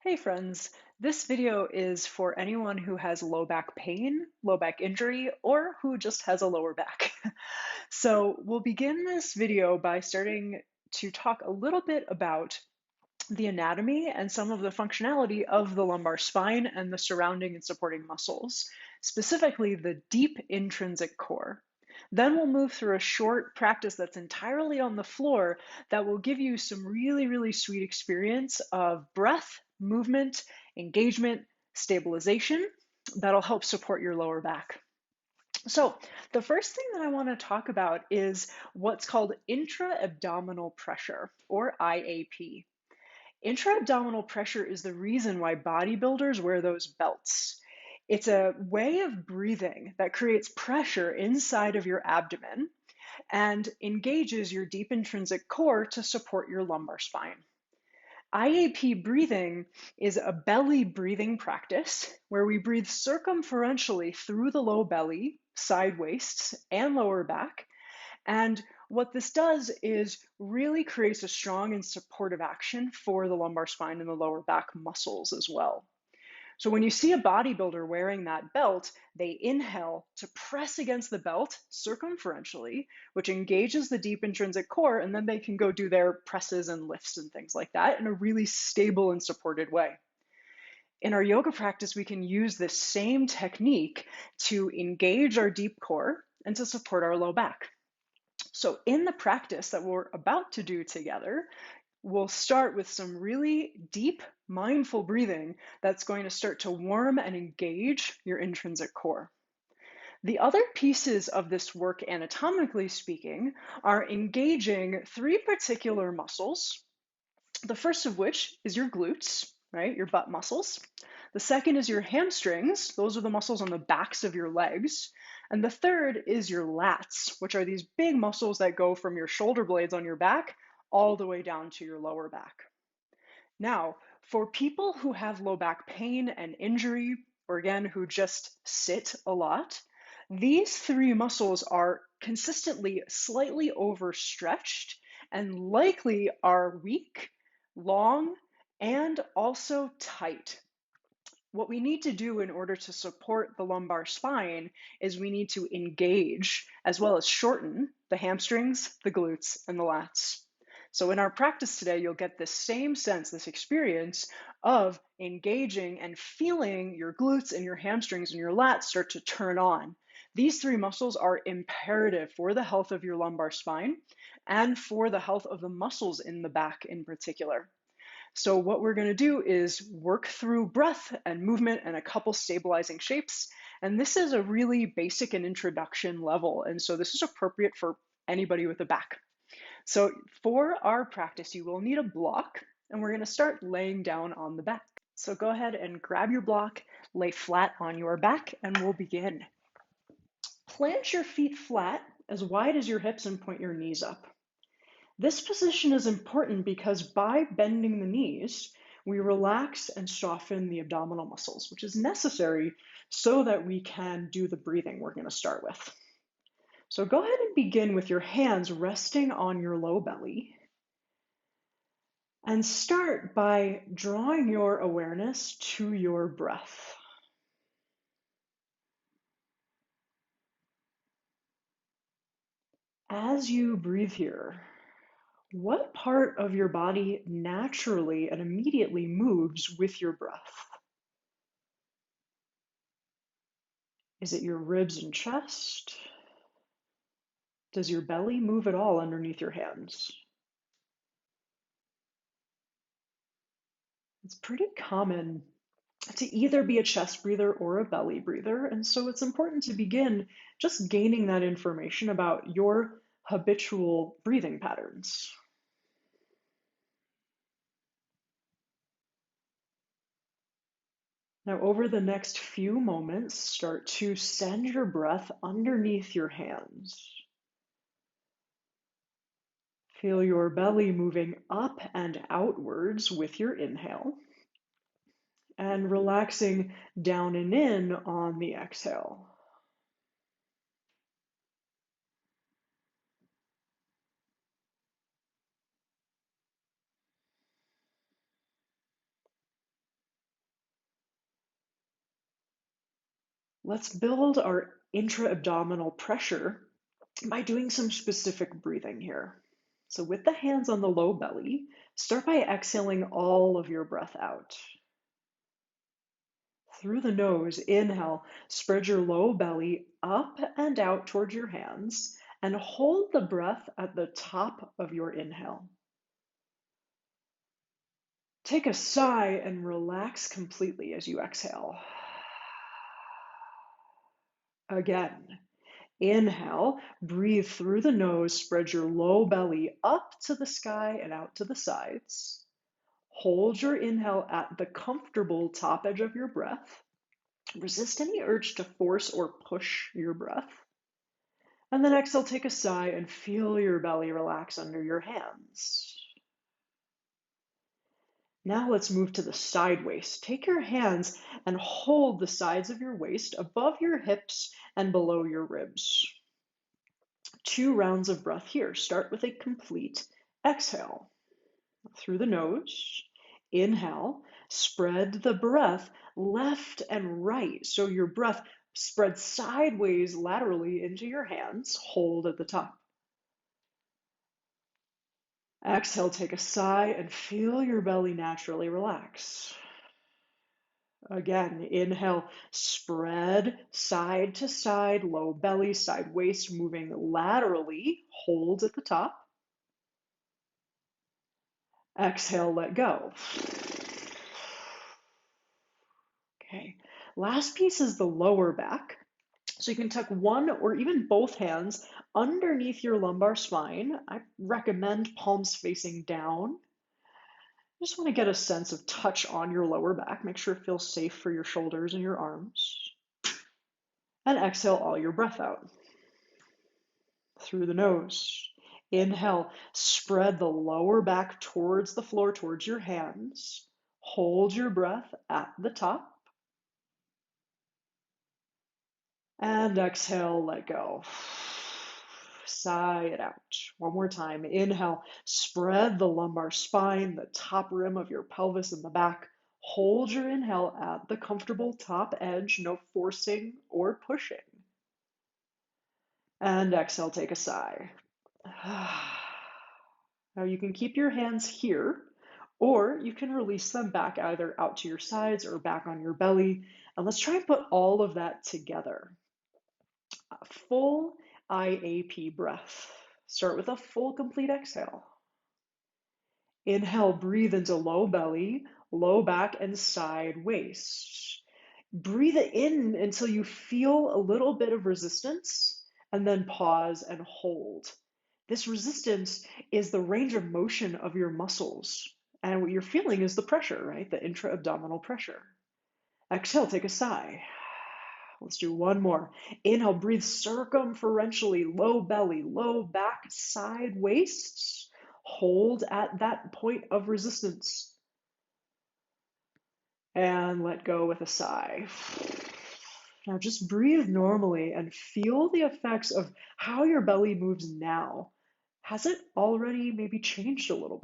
Hey friends, this video is for anyone who has low back pain, low back injury, or who just has a lower back. So we'll begin this video by starting to talk a little bit about the anatomy and some of the functionality of the lumbar spine and the surrounding and supporting muscles, specifically the deep intrinsic core. Then we'll move through a short practice that's entirely on the floor that will give you some really sweet experience of breath, movement, engagement, stabilization that'll help support your lower back. So, the first thing that I want to talk about is what's called intra-abdominal pressure, or IAP. Intra-abdominal pressure is the reason why bodybuilders wear those belts. It's a way of breathing that creates pressure inside of your abdomen and engages your deep intrinsic core to support your lumbar spine. IAP breathing is a belly breathing practice where we breathe circumferentially through the low belly, side waists, and lower back. And what this does is really creates a strong and supportive action for the lumbar spine and the lower back muscles as well. So when you see a bodybuilder wearing that belt, they inhale to press against the belt circumferentially, which engages the deep intrinsic core, and then they can go do their presses and lifts and things like that in a really stable and supported way. In our yoga practice, we can use this same technique to engage our deep core and to support our low back. So in the practice that we're about to do together, we'll start with some really deep, mindful breathing that's going to start to warm and engage your intrinsic core. The other pieces of this work, anatomically speaking, are engaging three particular muscles. The first of which is your glutes, right? Your butt muscles. The second is your hamstrings. Those are the muscles on the backs of your legs. And the third is your lats, which are these big muscles that go from your shoulder blades on your back all the way down to your lower back. Now, for people who have low back pain and injury, or again, who just sit a lot, these three muscles are consistently slightly overstretched and likely are weak, long, and also tight. What we need to do in order to support the lumbar spine is we need to engage as well as shorten the hamstrings, the glutes, and the lats. So in our practice today, you'll get this same sense, this experience of engaging and feeling your glutes and your hamstrings and your lats start to turn on. These three muscles are imperative for the health of your lumbar spine and for the health of the muscles in the back in particular. So what we're going to do is work through breath and movement and a couple stabilizing shapes. And this is a really basic and introduction level. And so this is appropriate for anybody with a back. So for our practice, you will need a block, and we're going to start laying down on the back. So go ahead and grab your block, lay flat on your back, and we'll begin. Plant your feet flat as wide as your hips and point your knees up. This position is important because by bending the knees, we relax and soften the abdominal muscles, which is necessary so that we can do the breathing we're going to start with. So go ahead and begin with your hands resting on your low belly. And start by drawing your awareness to your breath. As you breathe here, what part of your body naturally and immediately moves with your breath? Is it your ribs and chest? Does your belly move at all underneath your hands? It's pretty common to either be a chest breather or a belly breather, and so it's important to begin just gaining that information about your habitual breathing patterns. Now, over the next few moments, start to send your breath underneath your hands. Feel your belly moving up and outwards with your inhale, and relaxing down and in on the exhale. Let's build our intra-abdominal pressure by doing some specific breathing here. So with the hands on the low belly, start by exhaling all of your breath out. Through the nose, inhale, spread your low belly up and out towards your hands, and hold the breath at the top of your inhale. Take a sigh and relax completely as you exhale. Again, inhale, breathe through the nose, spread your low belly up to the sky and out to the sides. Hold your inhale at the comfortable top edge of your breath. Resist any urge to force or push your breath. And then exhale, take a sigh and feel your belly relax under your hands. Now let's move to the side waist. Take your hands and hold the sides of your waist above your hips and below your ribs. 2 rounds of breath here. Start with a complete exhale. Through the nose, inhale, spread the breath left and right. So your breath spreads sideways laterally into your hands. Hold at the top. Exhale, take a sigh and feel your belly naturally relax. Again, inhale, spread side to side, low belly, side waist, moving laterally. Hold at the top. Exhale, let go. Okay, last piece is the lower back. So you can tuck one or even both hands underneath your lumbar spine. I recommend palms facing down. Just want to get a sense of touch on your lower back. Make sure it feels safe for your shoulders and your arms. And exhale all your breath out. Through the nose. Inhale, spread the lower back towards the floor, towards your hands. Hold your breath at the top. And exhale, let go. Sigh it out. One more time. Inhale, spread the lumbar spine, the top rim of your pelvis in the back. Hold your inhale at the comfortable top edge, no forcing or pushing. And exhale, take a sigh. Now you can keep your hands here, or you can release them back either out to your sides or back on your belly. And let's try and put all of that together. A full IAP breath. Start with a full complete exhale. Inhale, breathe into low belly, low back, and side waist. Breathe it in until you feel a little bit of resistance, and then pause and hold. This resistance is the range of motion of your muscles. And what you're feeling is the pressure, right? The intra-abdominal pressure. Exhale, take a sigh. Let's do one more. Inhale, breathe circumferentially, low belly, low back, side waist. Hold at that point of resistance. And let go with a sigh. Now just breathe normally and feel the effects of how your belly moves now. Has it already maybe changed a little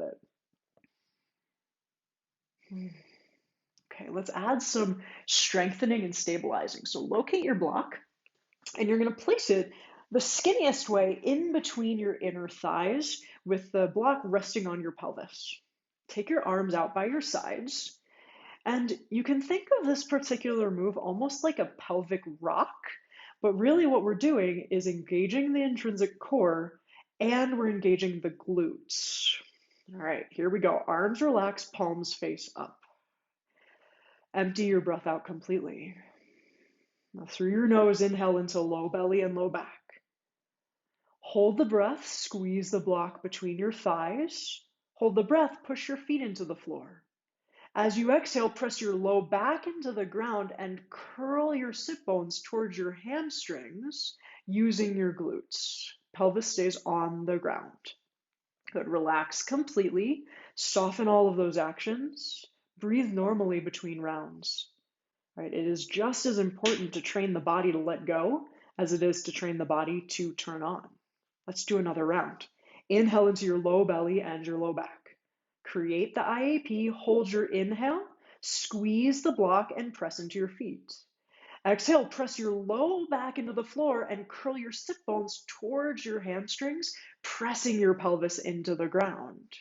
bit? Okay, let's add some strengthening and stabilizing. So locate your block, and you're going to place it the skinniest way in between your inner thighs with the block resting on your pelvis. Take your arms out by your sides, and you can think of this particular move almost like a pelvic rock, but really what we're doing is engaging the intrinsic core and we're engaging the glutes. All right, here we go. Arms relaxed, palms face up. Empty your breath out completely. Now through your nose, inhale into low belly and low back. Hold the breath, squeeze the block between your thighs. Hold the breath, push your feet into the floor. As you exhale, press your low back into the ground and curl your sit bones towards your hamstrings using your glutes. Pelvis stays on the ground. Good. Relax completely. Soften all of those actions. Breathe normally between rounds. Right? It is just as important to train the body to let go as it is to train the body to turn on. Let's do another round. Inhale into your low belly and your low back. Create the IAP, hold your inhale, squeeze the block, and press into your feet. Exhale, press your low back into the floor and curl your sit bones towards your hamstrings, pressing your pelvis into the ground.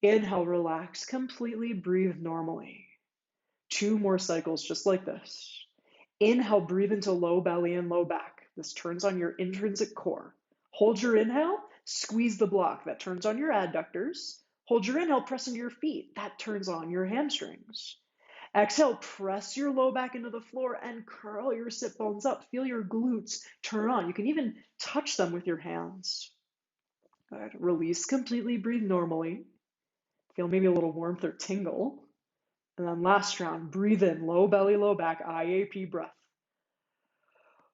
Inhale, relax completely, breathe normally. 2 more cycles just like this. Inhale, breathe into low belly and low back. This turns on your intrinsic core. Hold your inhale, squeeze the block. That turns on your adductors. Hold your inhale, press into your feet. That turns on your hamstrings. Exhale, press your low back into the floor and curl your sit bones up. Feel your glutes turn on. You can even touch them with your hands. Good. Release completely, breathe normally. Feel maybe a little warmth or tingle. And then last round, breathe in, low belly, low back, IAP breath.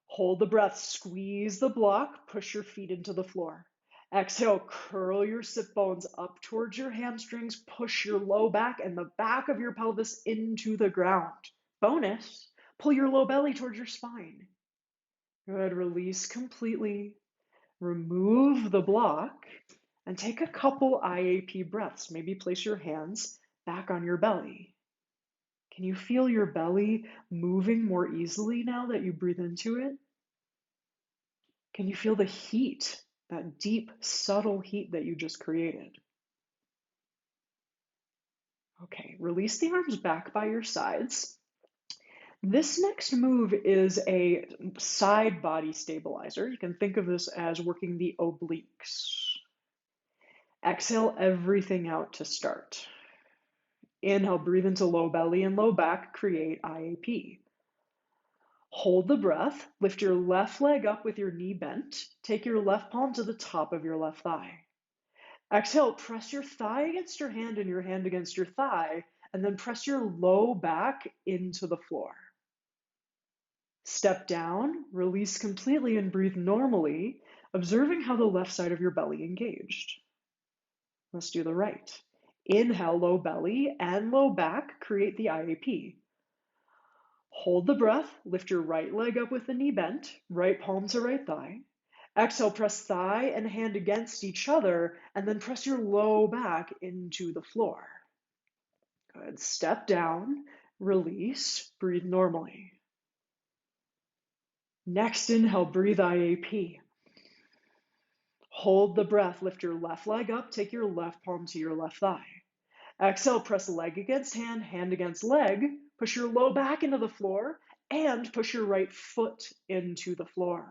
Hold the breath, squeeze the block, push your feet into the floor. Exhale, curl your sit bones up towards your hamstrings, push your low back and the back of your pelvis into the ground. Bonus, pull your low belly towards your spine. Good, release completely. Remove the block and take a couple IAP breaths. Maybe place your hands back on your belly. Can you feel your belly moving more easily now that you breathe into it? Can you feel the heat, that deep, subtle heat that you just created? Okay, release the arms back by your sides. This next move is a side body stabilizer. You can think of this as working the obliques. Exhale everything out to start. Inhale, breathe into low belly and low back, create IAP. Hold the breath, lift your left leg up with your knee bent. Take your left palm to the top of your left thigh. Exhale, press your thigh against your hand and your hand against your thigh, and then press your low back into the floor. Step down, release completely, and breathe normally, observing how the left side of your belly engaged. Let's do the right. Inhale, low belly and low back, create the IAP. Hold the breath, lift your right leg up with the knee bent, right palm to right thigh. Exhale, press thigh and hand against each other, and then press your low back into the floor. Good. Step down, release, breathe normally. Next inhale, breathe IAP. Hold the breath, lift your left leg up, take your left palm to your left thigh. Exhale, press leg against hand, hand against leg, push your low back into the floor, and push your right foot into the floor.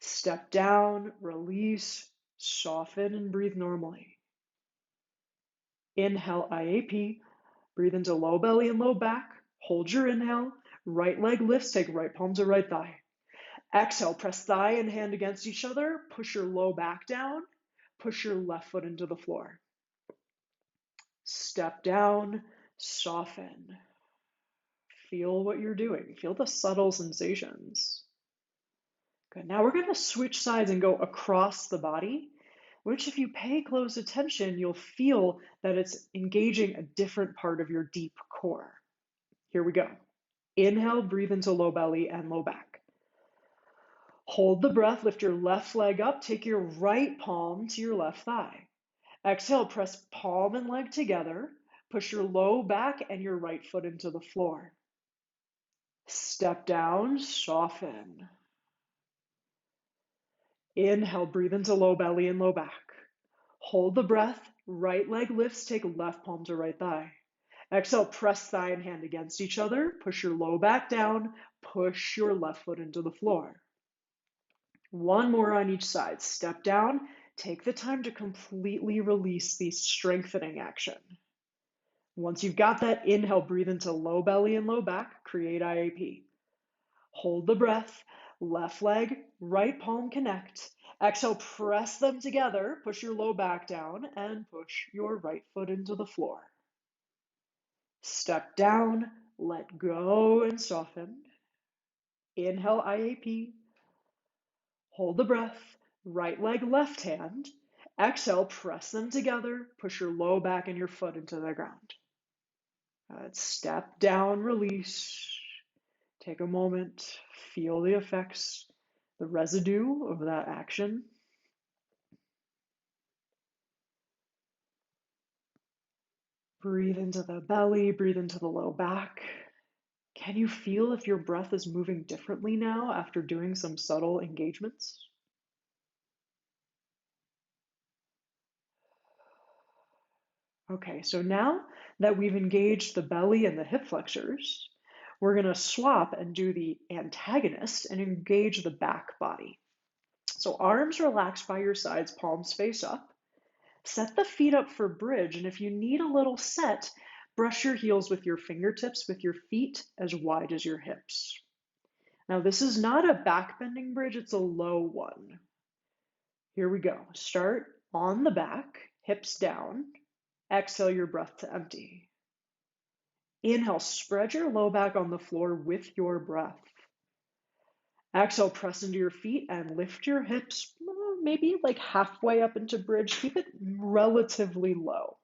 Step down, release, soften, and breathe normally. Inhale, IAP. Breathe into low belly and low back. Hold your inhale. Right leg lifts, take right palm to right thigh. Exhale, press thigh and hand against each other. Push your low back down. Push your left foot into the floor. Step down, soften. Feel what you're doing. Feel the subtle sensations. Good. Now we're going to switch sides and go across the body, which if you pay close attention, you'll feel that it's engaging a different part of your deep core. Here we go. Inhale, breathe into low belly and low back. Hold the breath, lift your left leg up, take your right palm to your left thigh. Exhale, press palm and leg together, push your low back and your right foot into the floor. Step down, soften. Inhale, breathe into low belly and low back. Hold the breath, right leg lifts, take left palm to right thigh. Exhale, press thigh and hand against each other, push your low back down, push your left foot into the floor. One more on each side. Step down, take the time to completely release the strengthening action. Once you've got that, inhale, breathe into low belly and low back, create IAP. Hold the breath, left leg, right palm connect. Exhale, press them together, push your low back down, and push your right foot into the floor. Step down, let go and soften. Inhale, IAP. Hold the breath, right leg, left hand. Exhale, press them together, push your low back and your foot into the ground. Step down, release. Take a moment, feel the effects, the residue of that action. Breathe into the belly, breathe into the low back. Can you feel if your breath is moving differently now after doing some subtle engagements? Okay, so now that we've engaged the belly and the hip flexors, we're going to swap and do the antagonist and engage the back body. So arms relaxed by your sides, palms face up. Set the feet up for bridge, and if you need a little set, brush your heels with your fingertips with your feet as wide as your hips. Now, this is not a back bending bridge, it's a low one. Here we go. Start on the back, hips down. Exhale your breath to empty. Inhale, spread your low back on the floor with your breath. Exhale, press into your feet and lift your hips, maybe like halfway up into bridge. Keep it relatively low.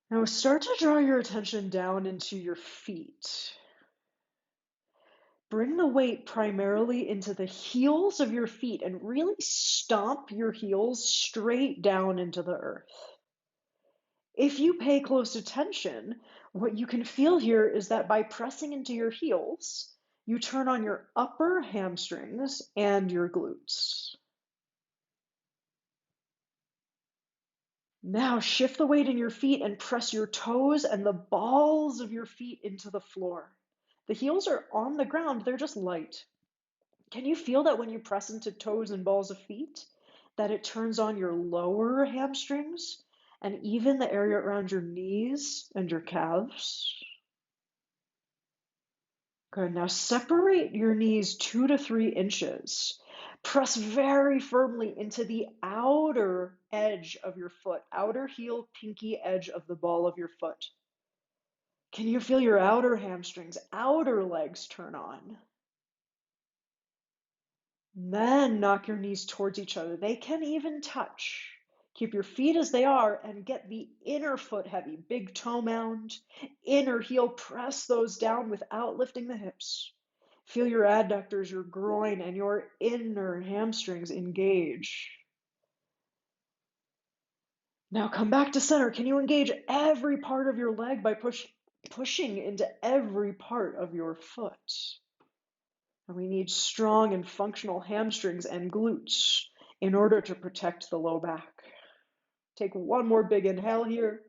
Now start to draw your attention down into your feet. Bring the weight primarily into the heels of your feet and really stomp your heels straight down into the earth. If you pay close attention, what you can feel here is that by pressing into your heels, you turn on your upper hamstrings and your glutes. Now shift the weight in your feet and press your toes and the balls of your feet into the floor. The heels are on the ground, they're just light. Can you feel that when you press into toes and balls of feet, that it turns on your lower hamstrings and even the area around your knees and your calves? Good. Now separate your knees 2 to 3 inches. Press very firmly into the outer edge of your foot, outer heel, pinky edge of the ball of your foot. Can you feel your outer hamstrings, outer legs turn on? Then knock your knees towards each other. They can even touch. Keep your feet as they are and get the inner foot heavy. Big toe mound, inner heel, press those down without lifting the hips. Feel your adductors, your groin, and your inner hamstrings engage. Now come back to center. Can you engage every part of your leg by pushing into every part of your foot? And we need strong and functional hamstrings and glutes in order to protect the low back. Take one more big inhale here.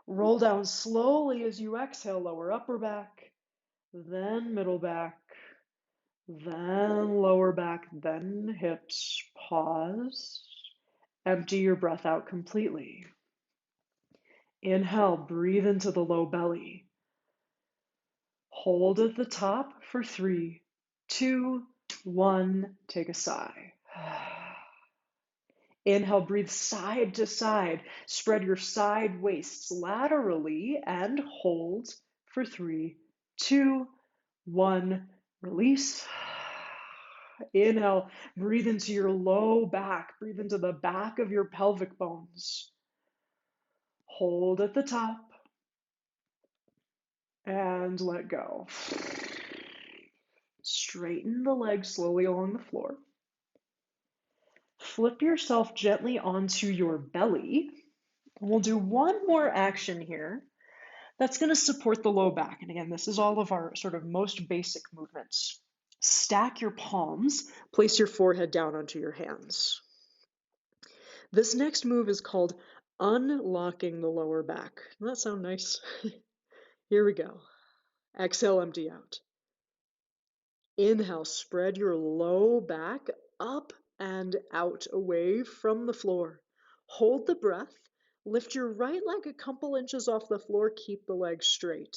Roll down slowly as you exhale, lower upper back, then middle back, then lower back, then hips. Pause. Empty your breath out completely. Inhale, breathe into the low belly. Hold at the top for 3, 2, 1. Take a sigh. Inhale, breathe side to side. Spread your side waists laterally and hold for 3, 2, 1. Release. Inhale, breathe into your low back. Breathe into the back of your pelvic bones. Hold at the top and let go. Straighten the legs slowly along the floor. Flip yourself gently onto your belly. We'll do one more action here that's going to support the low back. And again, this is all of our sort of most basic movements. Stack your palms, place your forehead down onto your hands. This next move is called unlocking the lower back. Doesn't that sound nice? Here we go. Exhale, empty out. Inhale, spread your low back up and out away from the floor. Hold the breath. Lift your right leg a couple inches off the floor. Keep the leg straight.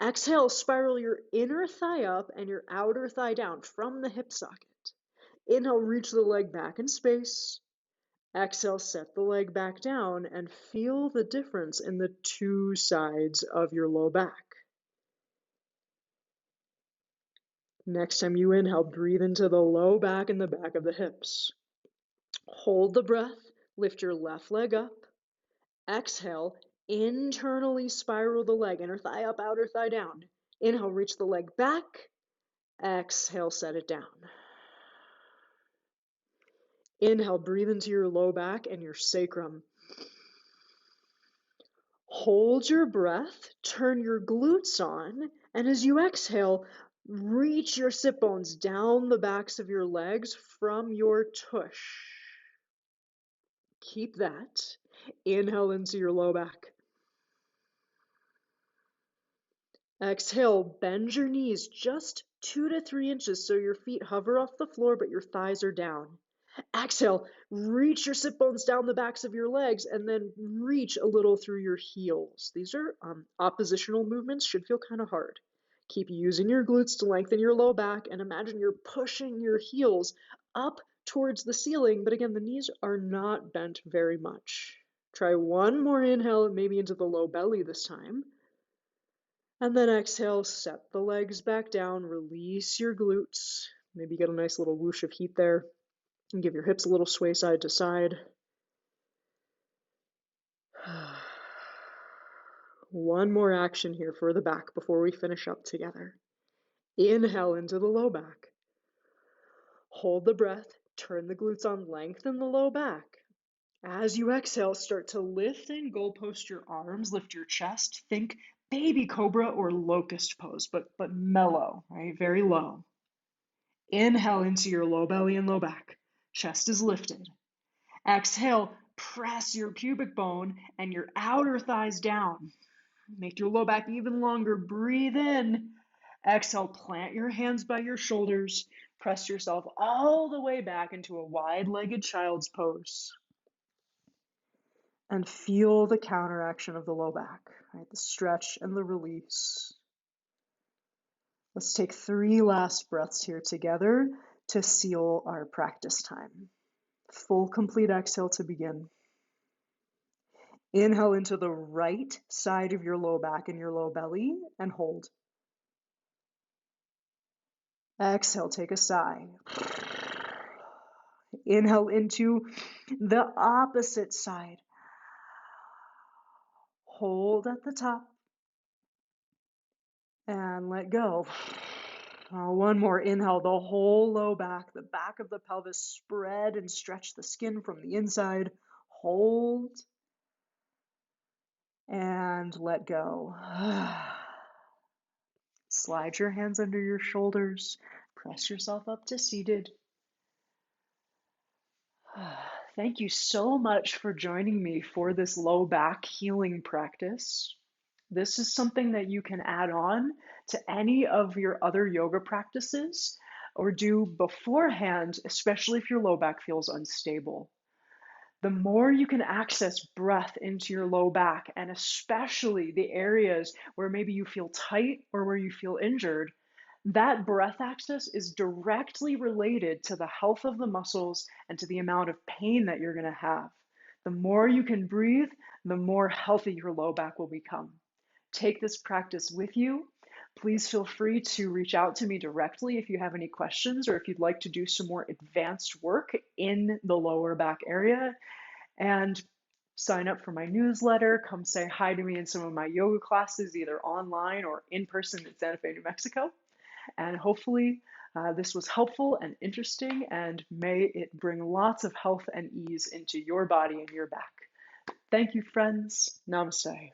Exhale, spiral your inner thigh up and your outer thigh down from the hip socket. Inhale, reach the leg back in space. Exhale, set the leg back down and feel the difference in the two sides of your low back. Next time you inhale, breathe into the low back and the back of the hips. Hold the breath, lift your left leg up. Exhale, internally spiral the leg, inner thigh up, outer thigh down. Inhale, reach the leg back. Exhale, set it down. Inhale, breathe into your low back and your sacrum. Hold your breath, turn your glutes on, and as you exhale, reach your sit bones down the backs of your legs from your tush. Keep that. Inhale into your low back. Exhale, bend your knees just 2 to 3 inches so your feet hover off the floor but your thighs are down. Exhale, reach your sit bones down the backs of your legs and then reach a little through your heels. These are oppositional movements, should feel kind of hard. Keep using your glutes to lengthen your low back and imagine you're pushing your heels up towards the ceiling, but again, the knees are not bent very much. Try one more inhale, maybe into the low belly this time. And then exhale, set the legs back down, release your glutes. Maybe get a nice little whoosh of heat there. And give your hips a little sway side to side. One more action here for the back before we finish up together. Inhale into the low back. Hold the breath, turn the glutes on, lengthen the low back. As you exhale, start to lift and goalpost your arms, lift your chest. Think baby cobra or locust pose, but mellow, right? Very low. Inhale into your low belly and low back. Chest is lifted. Exhale, press your pubic bone and your outer thighs down. Make your low back even longer. Breathe in. Exhale, plant your hands by your shoulders. Press yourself all the way back into a wide-legged child's pose. And feel the counteraction of the low back, right? The stretch and the release. Let's take 3 last breaths here together to seal our practice time. Full complete exhale to begin. Inhale into the right side of your low back and your low belly and hold. Exhale, take a sigh. Inhale into the opposite side. Hold at the top and let go. One more inhale, the whole low back, the back of the pelvis, spread and stretch the skin from the inside. Hold and let go. Slide your hands under your shoulders. Press yourself up to seated. Thank you so much for joining me for this low back healing practice. This is something that you can add on to any of your other yoga practices or do beforehand, especially if your low back feels unstable. The more you can access breath into your low back, and especially the areas where maybe you feel tight or where you feel injured, that breath access is directly related to the health of the muscles and to the amount of pain that you're going to have. The more you can breathe, the more healthy your low back will become. Take this practice with you. Please feel free to reach out to me directly if you have any questions or if you'd like to do some more advanced work in the lower back area. And sign up for my newsletter. Come say hi to me in some of my yoga classes, either online or in person in Santa Fe, New Mexico. And hopefully this was helpful and interesting, and may it bring lots of health and ease into your body and your back. Thank you, friends. Namaste.